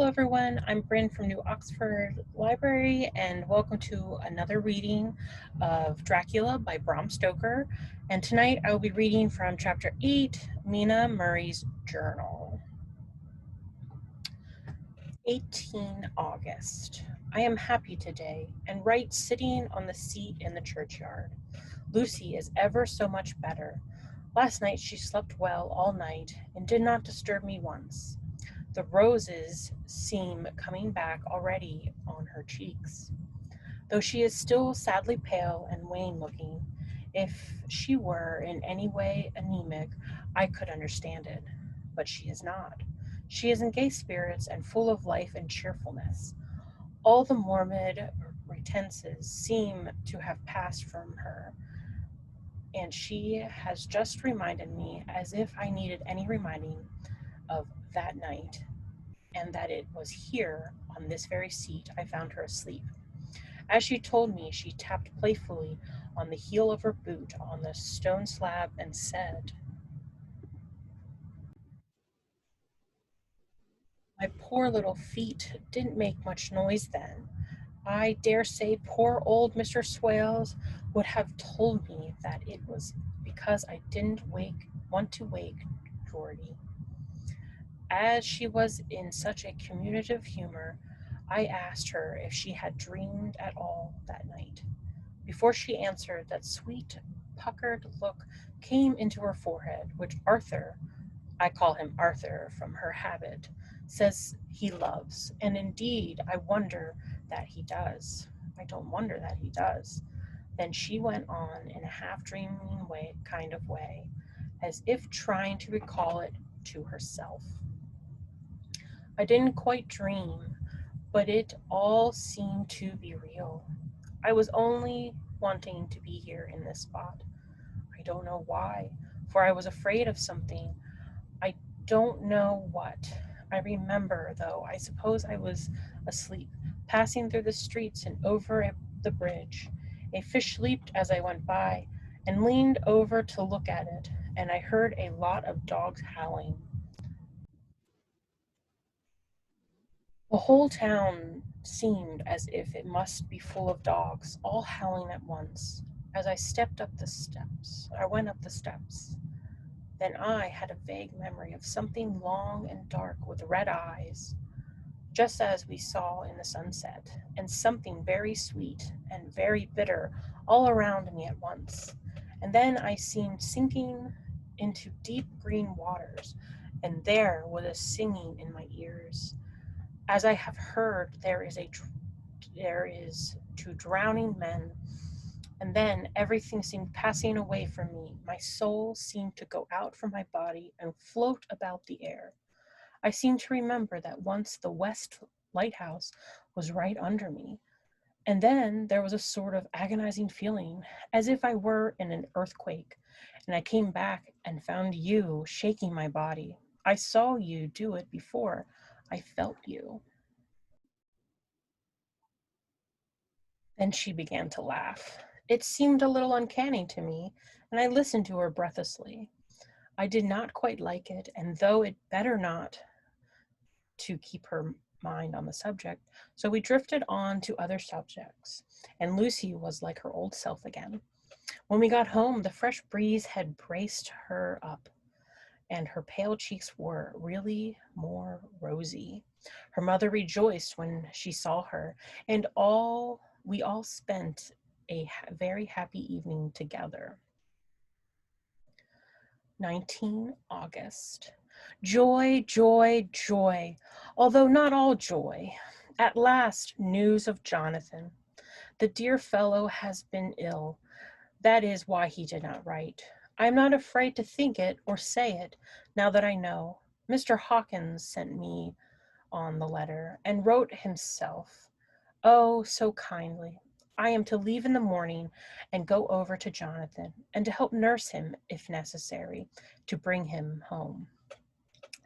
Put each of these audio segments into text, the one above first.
Hello everyone, I'm Bryn from New Oxford Library and welcome to another reading of Dracula by Bram Stoker. And tonight I will be reading from chapter 8, Mina Murray's Journal. 18 August. I am happy today and right sitting on the seat in the churchyard. Lucy is ever so much better. Last night she slept well all night and did not disturb me once. The roses seem coming back already on her cheeks. Though she is still sadly pale and wan-looking, if she were in any way anemic, I could understand it. But she is not. She is in gay spirits and full of life and cheerfulness. All the morbid retences seem to have passed from her, and she has just reminded me, as if I needed any reminding, of that night, and that it was here, on this very seat, I found her asleep. As she told me, she tapped playfully on the heel of her boot on the stone slab and said, "My poor little feet didn't make much noise then. I dare say poor old Mr. Swales would have told me that it was because I didn't want to wake Geordie." As she was in such a communicative humor, I asked her if she had dreamed at all that night. Before she answered, that sweet, puckered look came into her forehead, which Arthur, I call him Arthur from her habit, says he loves, and indeed I wonder that he does. I don't wonder that he does. Then she went on in a half-dreaming kind of way, as if trying to recall it to herself. I didn't quite dream, but it all seemed to be real. I was only wanting to be here in this spot. I don't know why, for I was afraid of something. I don't know what. I remember, though, I suppose I was asleep, passing through the streets and over the bridge. A fish leaped as I went by and leaned over to look at it, and I heard a lot of dogs howling. The whole town seemed as if it must be full of dogs, all howling at once. As I went up the steps. Then I had a vague memory of something long and dark with red eyes, just as we saw in the sunset, and something very sweet and very bitter all around me at once. And then I seemed sinking into deep green waters, and there was a singing in my ears. As I have heard, there is to drowning men. And then everything seemed passing away from me. My soul seemed to go out from my body and float about the air. I seemed to remember that once the West Lighthouse was right under me. And then there was a sort of agonizing feeling, as if I were in an earthquake. And I came back and found you shaking my body. I saw you do it before. I felt you. Then she began to laugh. It seemed a little uncanny to me, and I listened to her breathlessly. I did not quite like it, and though it better not to keep her mind on the subject, so we drifted on to other subjects, and Lucy was like her old self again. When we got home, the fresh breeze had braced her up, and her pale cheeks were really more rosy. Her mother rejoiced when she saw her, and we all spent a very happy evening together. 19 August. Joy, joy, joy, although not all joy. At last, news of Jonathan. The dear fellow has been ill. That is why he did not write. I am not afraid to think it or say it, now that I know. Mr. Hawkins sent me on the letter and wrote himself. Oh, so kindly. I am to leave in the morning and go over to Jonathan, and to help nurse him, if necessary, to bring him home.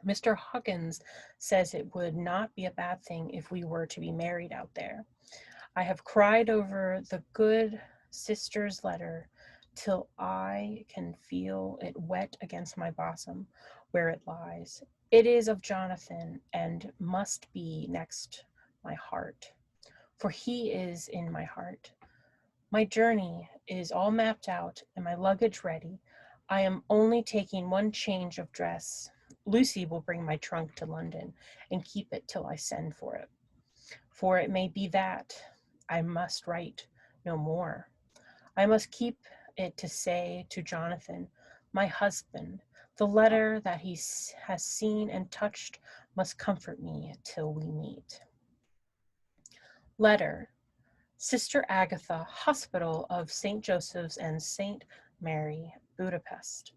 Mr. Hawkins says it would not be a bad thing if we were to be married out there. I have cried over the good sister's letter till I can feel it wet against my bosom, where it lies. It is of Jonathan, and must be next my heart, for he is in my heart. My journey is all mapped out and my luggage ready. I am only taking one change of dress. Lucy will bring my trunk to London and keep it till I send for it. For it may be that I must write no more. I must keep it to say to Jonathan, my husband, the letter that he has seen and touched must comfort me till we meet. Letter. Sister Agatha, Hospital of St. Joseph's and St. Mary, Budapest,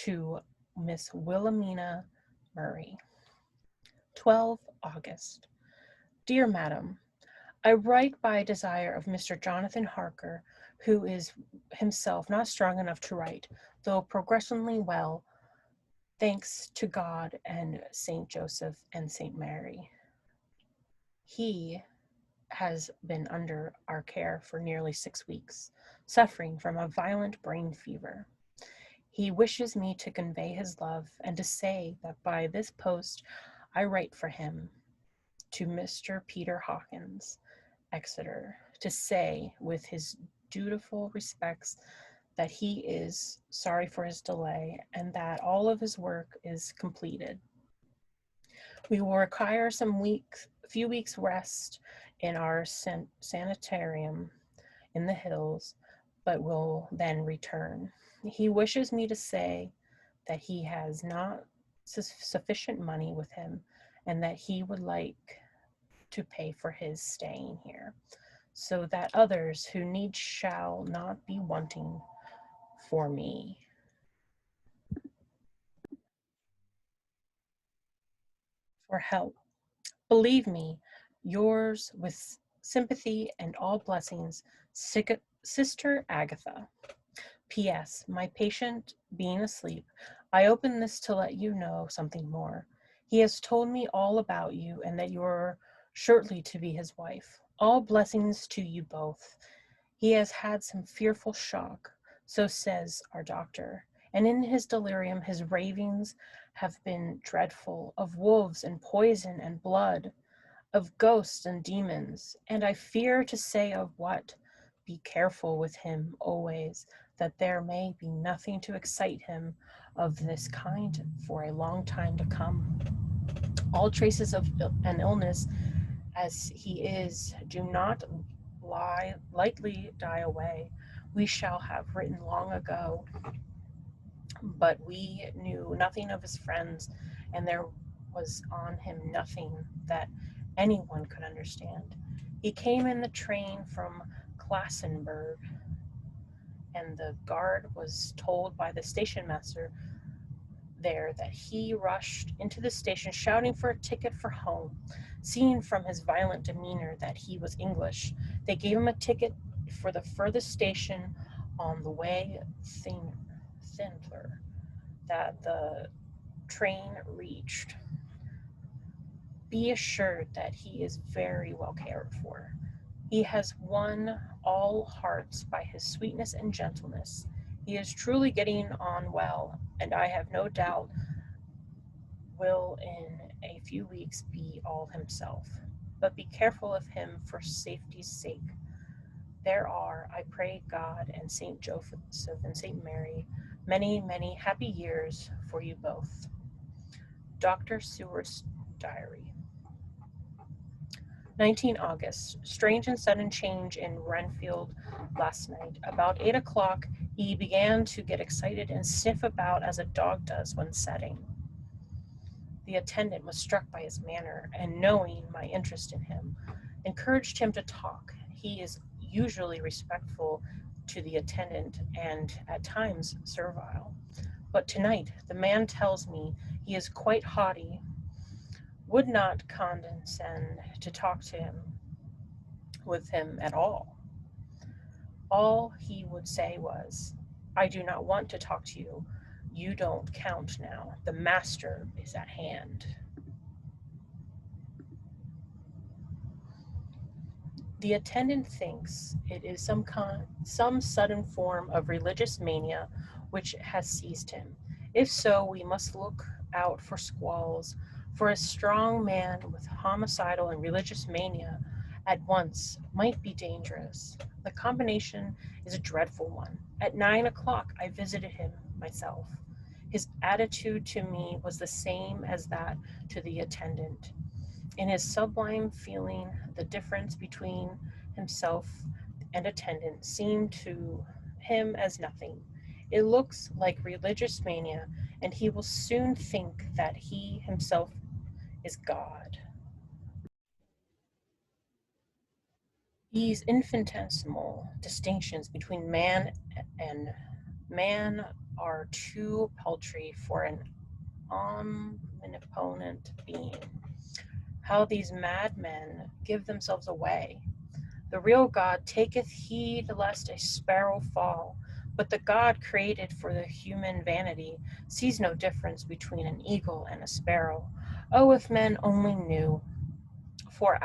to Miss Wilhelmina Murray. 12 August. Dear Madam, I write by desire of Mr. Jonathan Harker, who is himself not strong enough to write, though progressively well, thanks to God and St. Joseph and St. Mary. He has been under our care for nearly 6 weeks, suffering from a violent brain fever. He wishes me to convey his love and to say that by this post I write for him to Mr. Peter Hawkins, Exeter, to say with his dutiful respects that he is sorry for his delay and that all of his work is completed. We will require few weeks rest in our sanitarium in the hills, but will then return. He wishes me to say that he has not sufficient money with him and that he would like to pay for his staying here, so that others who need shall not be wanting for me. For help. Believe me, yours with sympathy and all blessings, Sister Agatha. P.S. My patient being asleep, I open this to let you know something more. He has told me all about you and that you are shortly to be his wife. All blessings to you both. He has had some fearful shock, so says our doctor, and in his delirium his ravings have been dreadful, of wolves and poison and blood, of ghosts and demons, and I fear to say of what. Be careful with him always, that there may be nothing to excite him of this kind for a long time to come. All traces of an illness as he is do not lightly die away. We shall have written long ago, but we knew nothing of his friends, and there was on him nothing that anyone could understand. He came in the train from Klassenburg, and the guard was told by the station master there that he rushed into the station shouting for a ticket for home. Seeing from his violent demeanor that he was English, they gave him a ticket for the furthest station on the way thither that the train reached. Be assured that he is very well cared for. He has won all hearts by his sweetness and gentleness. He is truly getting on well, and I have no doubt will in a few weeks be all himself. But be careful of him for safety's sake. There are, I pray God and St. Joseph and St. Mary, many, many happy years for you both. Dr. Seward's Diary. 19 August. Strange and sudden change in Renfield last night. About 8 o'clock, he began to get excited and sniff about as a dog does when setting. The attendant was struck by his manner, and knowing my interest in him, encouraged him to talk. He is usually respectful to the attendant and at times servile. But tonight the man tells me he is quite haughty, would not condescend to talk to him with him at all. All he would say was, I do not want to talk to you. You don't count now. The master is at hand. The attendant thinks it is some sudden form of religious mania which has seized him, If so, we must look out for squalls, for a strong man with homicidal and religious mania at once might be dangerous. The combination is a dreadful one. At 9 o'clock, I visited him myself. His attitude to me was the same as that to the attendant. In his sublime feeling, the difference between himself and attendant seemed to him as nothing. It looks like religious mania, and he will soon think that he himself is God. These infinitesimal distinctions between man and man are too paltry for an omnipotent being. How these madmen give themselves away! The real God taketh heed lest a sparrow fall, but the God created for the human vanity sees no difference between an eagle and a sparrow. Oh, if men only knew! For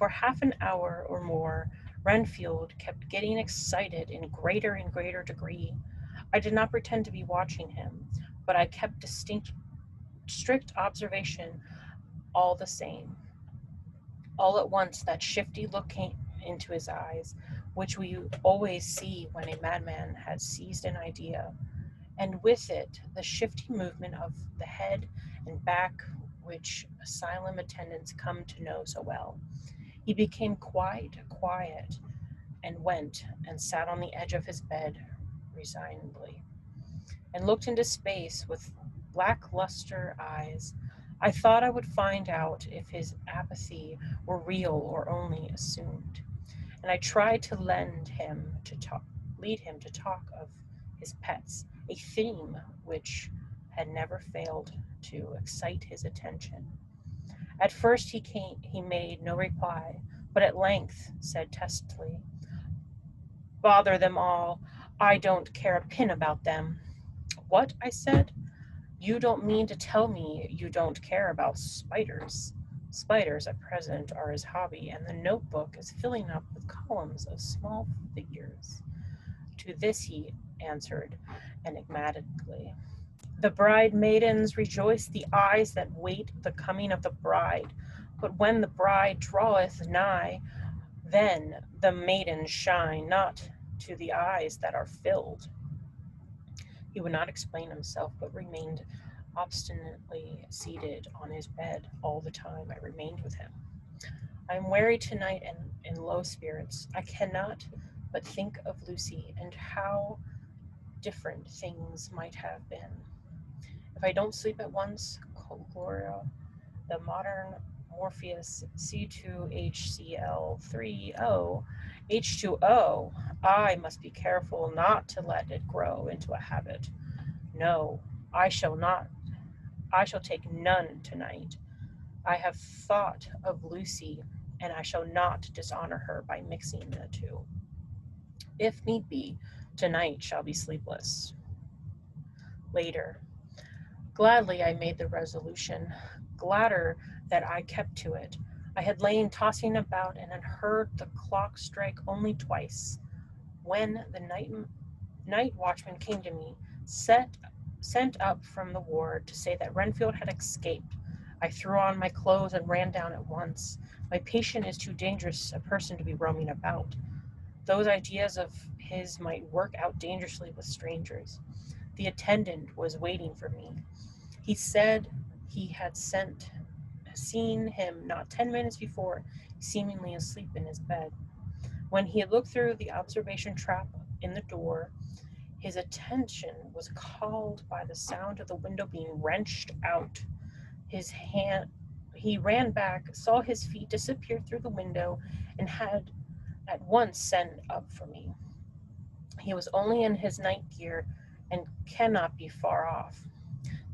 half an hour or more, Renfield kept getting excited in greater and greater degree. I did not pretend to be watching him, but I kept strict observation all the same. All at once that shifty look came into his eyes, which we always see when a madman has seized an idea, and with it the shifty movement of the head and back which asylum attendants come to know so well. He became quite quiet and went and sat on the edge of his bed resignedly, and looked into space with lackluster eyes. I thought I would find out if his apathy were real or only assumed, and I tried to lead him to talk of his pets, a theme which had never failed to excite his attention. At first he made no reply, but at length said testily, "Bother them all! I don't care a pin about them." "What?" I said. "You don't mean to tell me you don't care about spiders?" Spiders at present are his hobby, and the notebook is filling up with columns of small figures. To this he answered enigmatically, "The bride maidens rejoice the eyes that wait the coming of the bride, but when the bride draweth nigh, then the maidens shine not to the eyes that are filled." He would not explain himself, but remained obstinately seated on his bed all the time I remained with him. I am weary tonight and in low spirits. I cannot but think of Lucy and how different things might have been. If I don't sleep at once, Gloria, the modern Morpheus C2HCl3O, H2O, I must be careful not to let it grow into a habit. No, I shall not. I shall take none tonight. I have thought of Lucy, and I shall not dishonor her by mixing the two. If need be, tonight shall be sleepless. Later, gladly I made the resolution, gladder that I kept to it. I had lain tossing about and had heard the clock strike only twice, when the night watchman came to me, sent up from the ward to say that Renfield had escaped. I threw on my clothes and ran down at once. My patient is too dangerous a person to be roaming about. Those ideas of his might work out dangerously with strangers. The attendant was waiting for me. He said he had seen him not 10 minutes before, seemingly asleep in his bed. When he had looked through the observation trap in the door, his attention was called by the sound of the window being wrenched out. He ran back, saw his feet disappear through the window, and had at once sent up for me. He was only in his night gear and cannot be far off.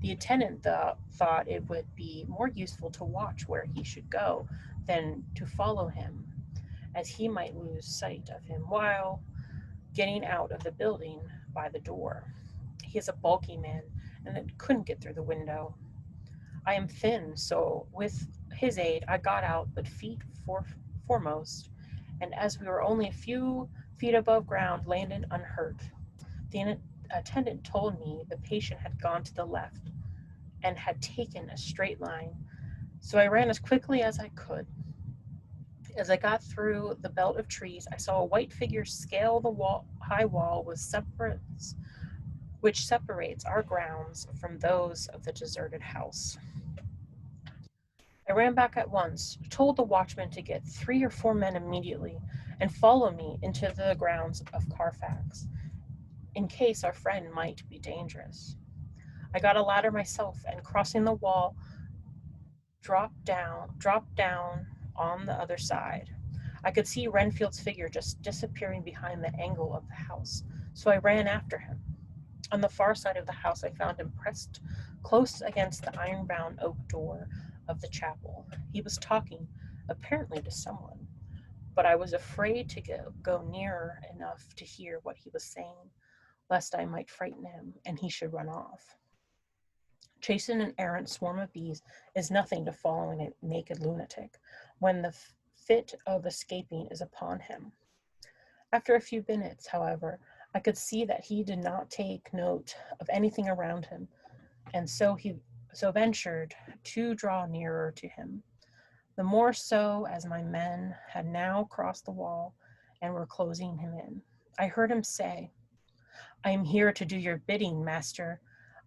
The attendant thought it would be more useful to watch where he should go than to follow him, as he might lose sight of him while getting out of the building by the door. He is a bulky man and couldn't get through the window. I am thin, so with his aid I got out, but feet foremost, and as we were only a few feet above ground, landed unhurt. The attendant told me the patient had gone to the left and had taken a straight line, so I ran as quickly as I could. As I got through the belt of trees, I saw a white figure scale the high wall which separates our grounds from those of the deserted house. I ran back at once, told the watchman to get 3 or 4 men immediately and follow me into the grounds of Carfax, in case our friend might be dangerous. I got a ladder myself and, crossing the wall, dropped down on the other side. I could see Renfield's figure just disappearing behind the angle of the house, so I ran after him. On the far side of the house, I found him pressed close against the iron-bound oak door of the chapel. He was talking, apparently to someone, but I was afraid to go near enough to hear what he was saying, lest I might frighten him and he should run off. Chasing an errant swarm of bees is nothing to following a naked lunatic when the fit of escaping is upon him. After a few minutes, however, I could see that he did not take note of anything around him, and so ventured to draw nearer to him. The more so as my men had now crossed the wall and were closing him in. I heard him say, "I am here to do your bidding, master.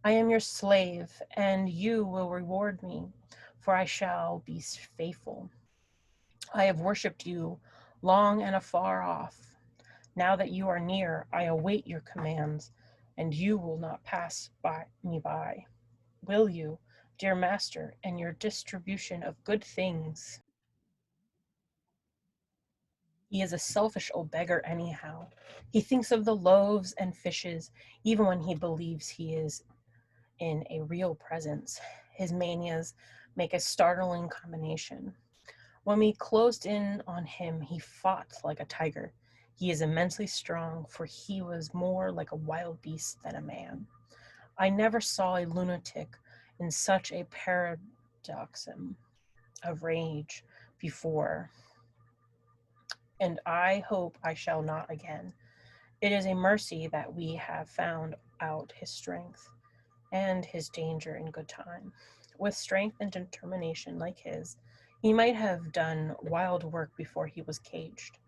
I am your slave, and you will reward me, for I shall be faithful. I have worshipped you long and afar off. Now that you are near, I await your commands, and you will not pass me by. Will you, dear master, and your distribution of good things?" He is a selfish old beggar anyhow. He thinks of the loaves and fishes, even when he believes he is in a real presence. His manias make a startling combination. When we closed in on him, he fought like a tiger. He is immensely strong, for he was more like a wild beast than a man. I never saw a lunatic in such a paroxysm of rage before, and I hope I shall not again. It is a mercy that we have found out his strength and his danger in good time. With strength and determination like his, he might have done wild work before he was caged.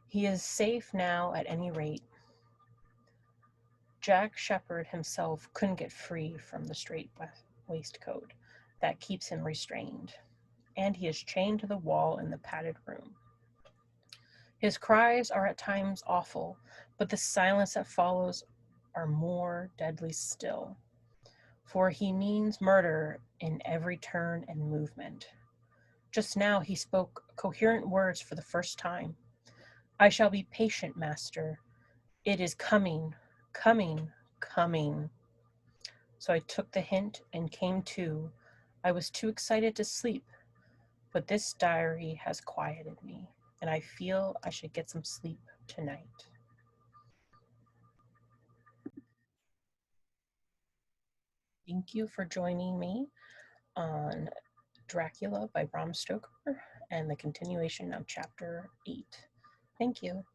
He is safe now at any rate. Jack Sheppard himself couldn't get free from the strait waistcoat that keeps him restrained, and he is chained to the wall in the padded room. His cries are at times awful, but the silence that follows are more deadly still, for he means murder in every turn and movement. Just now he spoke coherent words for the first time. "I shall be patient, master. It is coming, coming, coming." So I took the hint and came to. I was too excited to sleep, but this diary has quieted me, and I feel I should get some sleep tonight. Thank you for joining me on Dracula by Bram Stoker and the continuation of Chapter 8. Thank you.